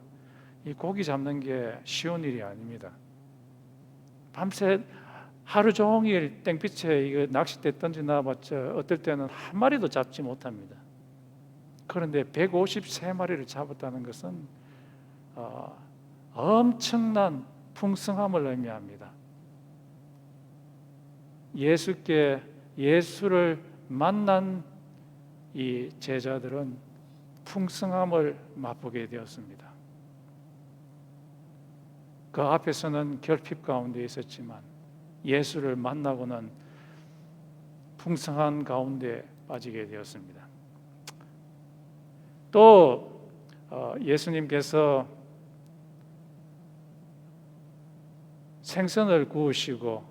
이 고기 잡는 게 쉬운 일이 아닙니다. 밤새 하루 종일 땡빛에 이거 낚싯대 던져 놔봤자 어떨 때는 한 마리도 잡지 못합니다. 그런데 153마리를 잡았다는 것은 엄청난 풍성함을 의미합니다. 예수를 만난 이 제자들은 풍성함을 맛보게 되었습니다. 그 앞에서는 결핍 가운데 있었지만 예수를 만나고는 풍성한 가운데 빠지게 되었습니다. 또 예수님께서 생선을 구우시고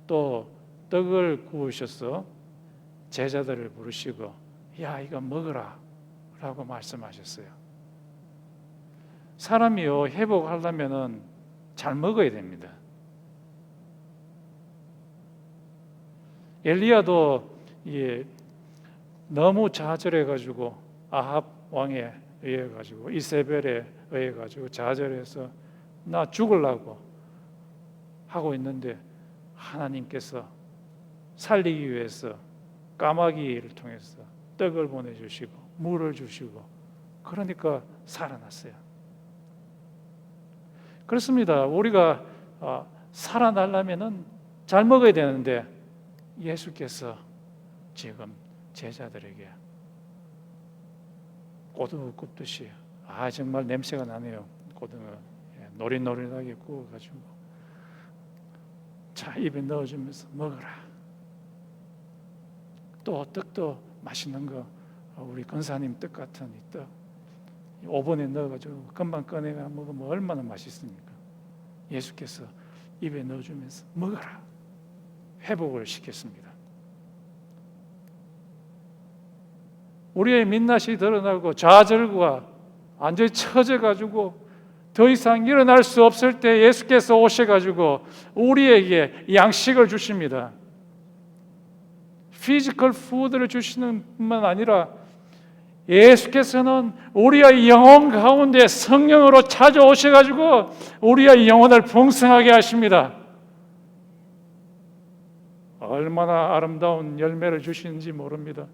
또 떡을 구우셔서 제자들을 부르시고 야 이거 먹으라 라고 말씀하셨어요. 사람이요 회복하려면 잘 먹어야 됩니다. 엘리야도 너무 좌절해가지고 아합 왕에 의해가지고 이세벨에 의해가지고 좌절해서 나 죽으려고 하고 있는데 하나님께서 살리기 위해서 까마귀를 통해서 떡을 보내주시고 물을 주시고 그러니까 살아났어요. 그렇습니다. 우리가 살아나려면 잘 먹어야 되는데 예수께서 지금 제자들에게 고등어 굽듯이 정말 냄새가 나네요. 고등어 노릇노릇하게 구워가지고 자 입에 넣어주면서 먹어라. 또 떡도 맛있는 거 우리 권사님 떡 같은 이 떡 오븐에 넣어가지고 금방 꺼내가 먹으면 얼마나 맛있습니까? 예수께서 입에 넣어주면서 먹어라. 회복을 시켰습니다. 우리의 민낯이 드러나고 좌절과 완전히 처져가지고 더 이상 일어날 수 없을 때 예수께서 오셔가지고 우리에게 양식을 주십니다. 피지컬 푸드를 주시는 뿐만 아니라 예수께서는 우리의 영혼 가운데 성령으로 찾아오셔가지고 우리의 영혼을 풍성하게 하십니다. 얼마나 아름다운 열매를 주시는지 모릅니다.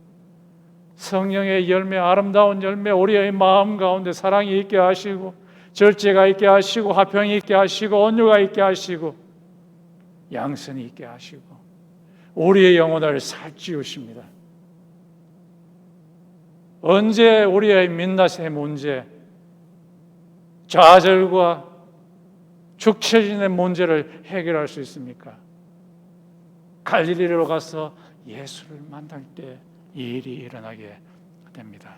성령의 열매, 아름다운 열매, 우리의 마음 가운데 사랑이 있게 하시고 절제가 있게 하시고 화평이 있게 하시고 온유가 있게 하시고 양선이 있게 하시고 우리의 영혼을 살찌우십니다. 언제 우리의 민낯의 문제, 좌절과 축 처지는 문제를 해결할 수 있습니까? 갈릴리로 가서 예수를 만날 때 이 일이 일어나게 됩니다.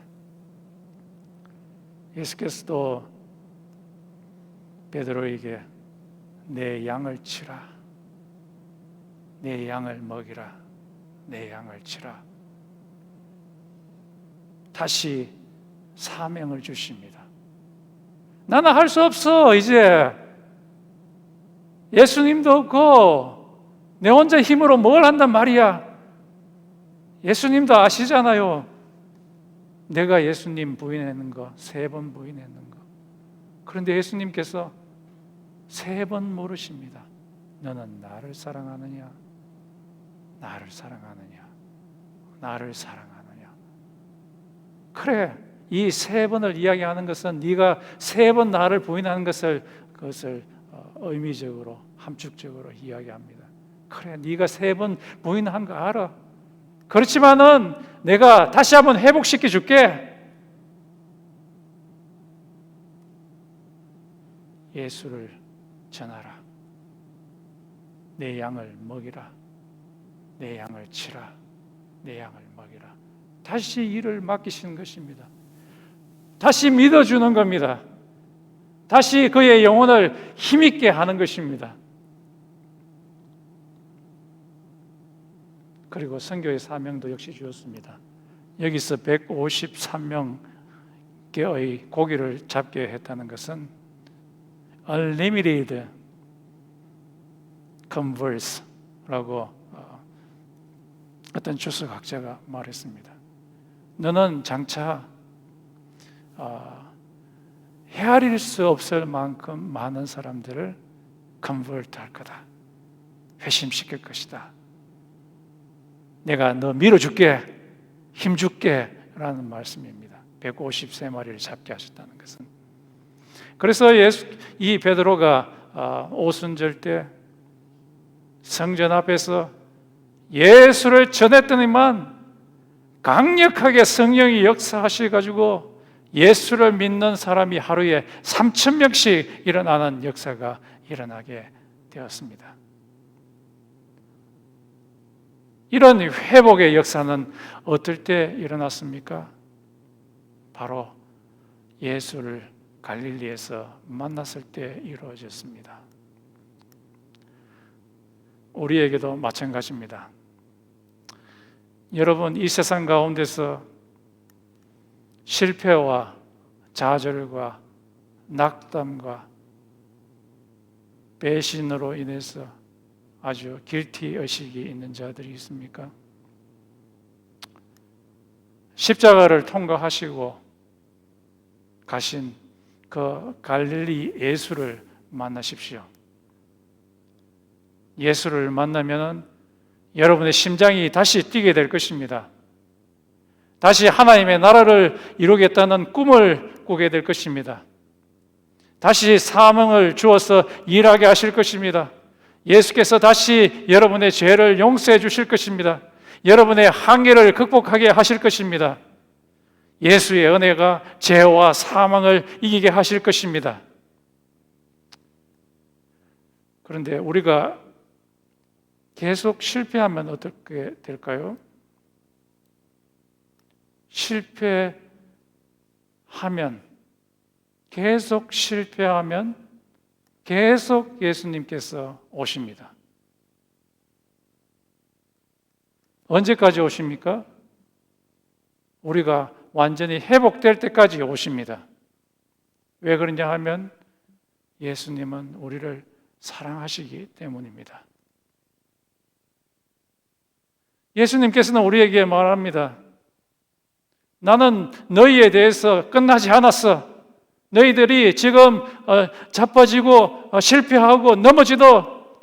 예수께서도 베드로에게 내 양을 치라, 내 양을 먹이라, 내 양을 치라. 다시 사명을 주십니다. 나는 할 수 없어. 이제 예수님도 없고 내 혼자 힘으로 뭘 한단 말이야. 예수님도 아시잖아요. 내가 예수님 부인하는 거 3번 부인하는 거. 그런데 예수님께서 3번 물으십니다. 너는 나를 사랑하느냐? 나를 사랑하느냐? 나를 사랑하느냐? 그래, 이 3번을 이야기하는 것은 네가 3번 나를 부인하는 그것을 의미적으로 함축적으로 이야기합니다. 그래, 네가 3번 부인한 거 알아. 그렇지만은 내가 다시 한번 회복시켜 줄게. 예수를 전하라. 내 양을 먹이라. 내 양을 치라. 내 양을 먹이라. 다시 일을 맡기시는 것입니다. 다시 믿어주는 겁니다. 다시 그의 영혼을 힘있게 하는 것입니다. 그리고 선교의 사명도 역시 주었습니다. 여기서 153명의 고기를 잡게 했다는 것은 Unlimited Converse라고 어떤 주석학자가 말했습니다. 너는 장차 헤아릴 수 없을 만큼 많은 사람들을 컨버트 할 거다. 회심시킬 것이다. 내가 너 밀어줄게, 힘줄게 라는 말씀입니다. 153마리를 잡게 하셨다는 것은. 그래서 이 베드로가 오순절 때 성전 앞에서 예수를 전했더니만 강력하게 성령이 역사하셔가지고 예수를 믿는 사람이 하루에 3,000명씩 일어나는 역사가 일어나게 되었습니다. 이런 회복의 역사는 어떨 때 일어났습니까? 바로 예수를 갈릴리에서 만났을 때 이루어졌습니다. 우리에게도 마찬가지입니다. 여러분, 이 세상 가운데서 실패와 좌절과 낙담과 배신으로 인해서 아주 길티 의식이 있는 자들이 있습니까? 십자가를 통과하시고 가신 그 갈릴리 예수를 만나십시오. 예수를 만나면 여러분의 심장이 다시 뛰게 될 것입니다. 다시 하나님의 나라를 이루겠다는 꿈을 꾸게 될 것입니다. 다시 사명을 주어서 일하게 하실 것입니다. 예수께서 다시 여러분의 죄를 용서해 주실 것입니다. 여러분의 한계를 극복하게 하실 것입니다. 예수의 은혜가 죄와 사망을 이기게 하실 것입니다. 그런데 우리가 계속 실패하면 어떻게 될까요? 계속 실패하면 계속 예수님께서 오십니다. 언제까지 오십니까? 우리가 완전히 회복될 때까지 오십니다. 왜 그러냐 하면 예수님은 우리를 사랑하시기 때문입니다. 예수님께서는 우리에게 말합니다. 나는 너희에 대해서 끝나지 않았어. 너희들이 지금 자빠지고 실패하고 넘어지도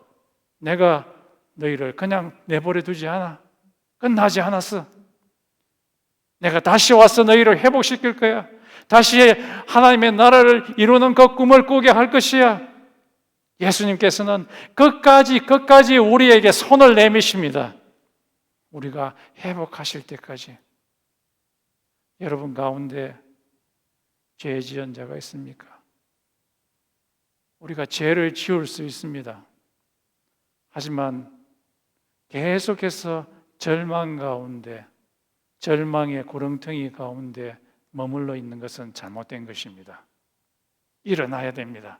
내가 너희를 그냥 내버려 두지 않아. 끝나지 않았어. 내가 다시 와서 너희를 회복시킬 거야. 다시 하나님의 나라를 이루는 그 꿈을 꾸게 할 것이야. 예수님께서는 끝까지 우리에게 손을 내미십니다. 우리가 회복하실 때까지. 여러분 가운데 죄 지은 자가 있습니까? 우리가 죄를 지을 수 있습니다. 하지만 계속해서 절망 가운데, 절망의 구렁텅이 가운데 머물러 있는 것은 잘못된 것입니다. 일어나야 됩니다.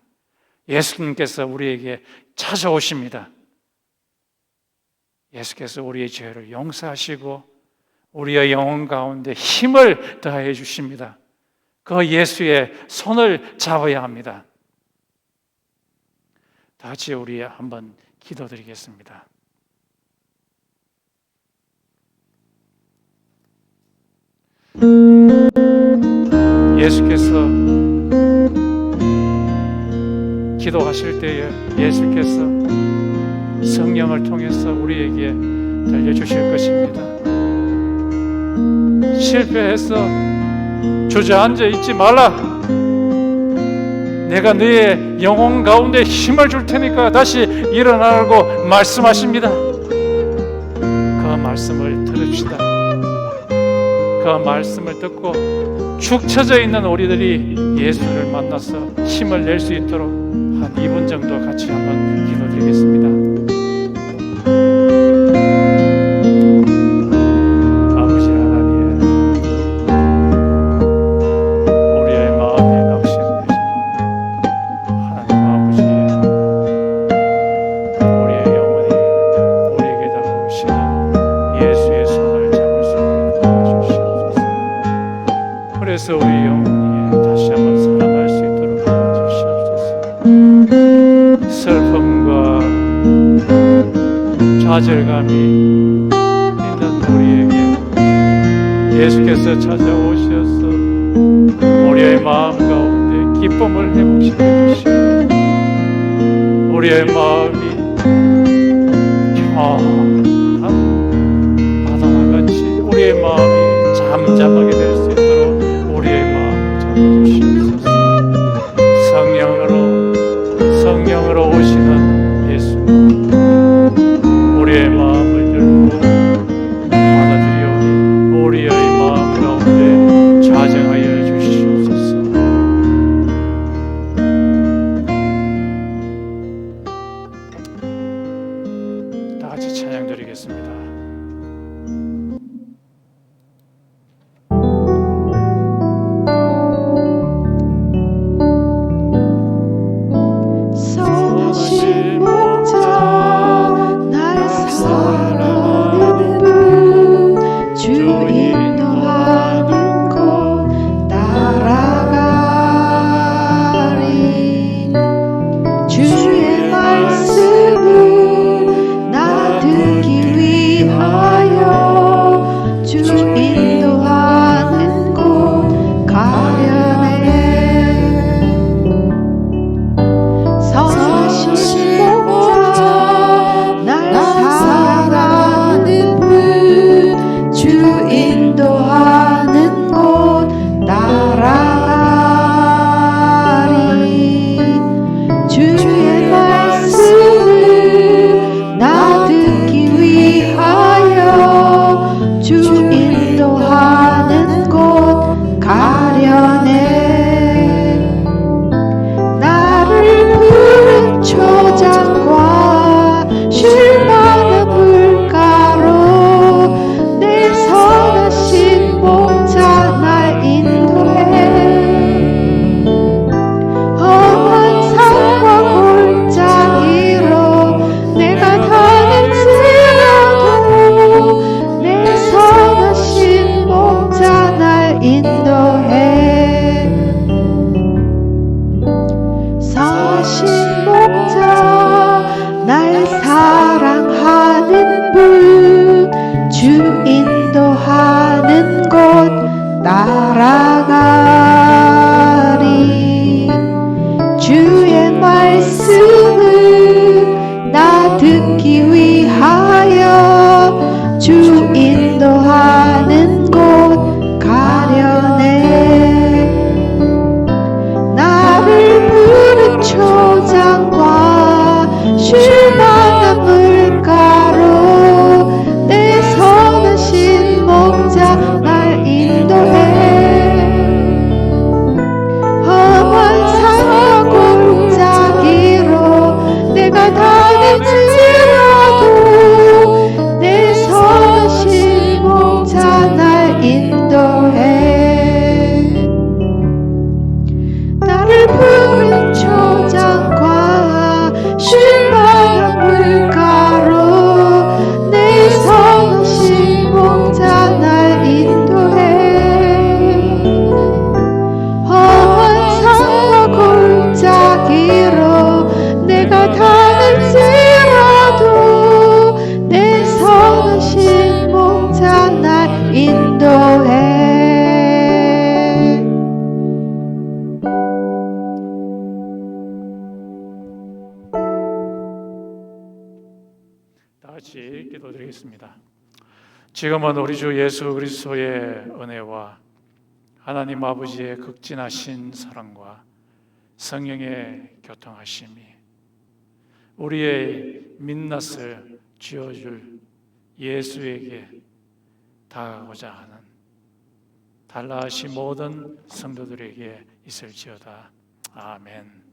예수님께서 우리에게 찾아오십니다. 예수께서 우리의 죄를 용서하시고 우리의 영혼 가운데 힘을 더해 주십니다. 그 예수의 손을 잡아야 합니다. 다 같이 우리 한번 기도드리겠습니다. 예수께서 기도하실 때에 예수께서 성령을 통해서 우리에게 들려주실 것입니다. 실패해서 주저앉아 있지 말라. 내가 너의 영혼 가운데 힘을 줄 테니까 다시 일어나라고 말씀하십니다. 그 말씀을 들읍시다. 그 말씀을 듣고 축 처져 있는 우리들이 예수를 만나서 힘을 낼 수 있도록 한 2분 정도 같이 한번 기도드리겠습니다. 아버지 하나님, 우리의 마음이 낙심되지만 하나님 아버지, 우리의 영혼이 우리에게 다가오시는 예수의 손을 잡을 수 있도록 도와주시옵소서. 그래서 우리 영혼이 다시 한번 살아날 수 있도록 도와주시옵소서. 슬픔과 좌절감이 있는 우리에게 예수께서 찾아오셔서 우리의 마음 가운데 기쁨을 회복시켜 주시고 우리의 마음이 편한 바다와 같이 우리의 마음이 잠잠하게 될 수 있도록 우리의 마음을 잡아주시옵소서. 성령으로 오시는 예수님, 우리의 마음을 들고 받아들이오니 우리의 마음 가운데 좌정하여 주시옵소서. 다 같이 찬양 드리겠습니다. 인도하는 곳 따라가리. 주의 말씀을 나 듣기 위하여 주 인도하는 곳 가려네. 나를 부른 초장과 쉴만한 물가로 내 선하신 목자 날 인도해. 험한 산과 골짜기로 내가 다닐지라도 내 선하신 목자 날 인도해. 나를 푸른 초장과 쉴만한 물가로 내 선하신 목자 날 인도해. 험한 산과 골짜기로 내가 다닐지라도 내 선하신 목자 날 인도해. 다 같이 기도드리겠습니다. 지금은 우리 주 예수 그리스도의 은혜와 하나님 아버지의 극진하신 사랑과 성령의 교통하심이 우리의 민낯을 지어줄 예수에게 다가가고자 하는 달라하신 모든 성도들에게 있을지어다. 아멘.